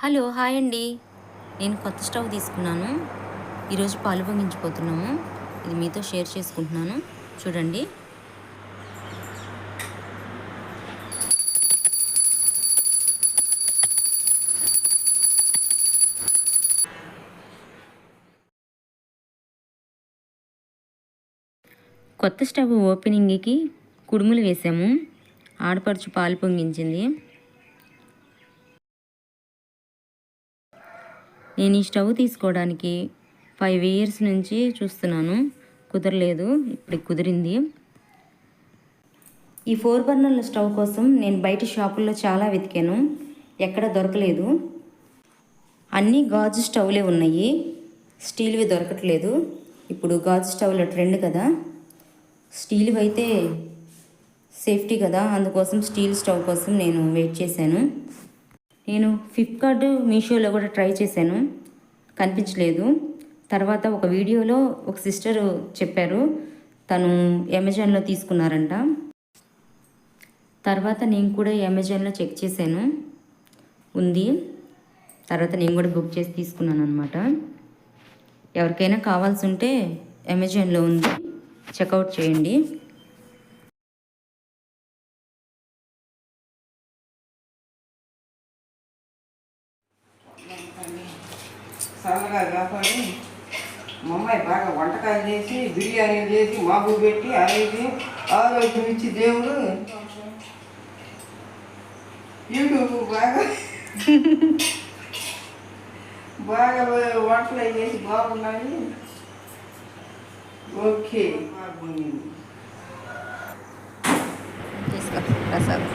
Hello hi అండి. నేను కొత్త స్టవ్ తీసుకున్నాను. ఈరోజు పాలు పొంగించిపోతున్నాము. ఇది మీతో షేర్ చేసుకుంటున్నాను, చూడండి. కొత్త స్టవ్ ఓపెనింగ్కి కుడుములు వేసాము. ఆడపడుచు పాలు పొంగించింది. నేను ఈ స్టవ్ తీసుకోవడానికి 5 ఇయర్స్ నుంచి చూస్తున్నాను, కుదరలేదు. ఇప్పుడు కుదిరింది. ఈ 4 బర్నర్ల స్టవ్ కోసం నేను బయట షాపుల్లో చాలా వెతికాను, ఎక్కడ దొరకలేదు. అన్నీ గాజు స్టవ్లే ఉన్నాయి, స్టీల్వి దొరకట్లేదు. ఇప్పుడు గాజు స్టవ్ల ట్రెండ్ కదా, స్టీల్వి అయితే సేఫ్టీ కదా, అందుకోసం స్టీల్ స్టవ్ కోసం నేను వెయిట్ చేశాను. నేను ఫ్లిప్కార్ట్, మీషోలో కూడా ట్రై చేశాను, కనిపించలేదు. తర్వాత ఒక వీడియోలో ఒక సిస్టర్ చెప్పారు, తను అమెజాన్లో తీసుకున్నారంట. తర్వాత నేను కూడా అమెజాన్లో చెక్ చేశాను, ఉంది. తర్వాత నేను కూడా బుక్ చేసి తీసుకున్నాను అనమాట. ఎవరికైనా కావాల్సి ఉంటే అమెజాన్లో ఉంది, చెక్అవుట్ చేయండి. చల్లగా కాపాడి మా అమ్మాయి బాగా వంటకాలు చేసి, బిర్యానీలు చేసి, మాకు పెట్టి ఆరోగ్యం ఇచ్చి దేవుడు యూట్యూబ్ బాగా బాగా వంటలు చేసి బాగున్నాయి. ఓకే, ప్రసాద్.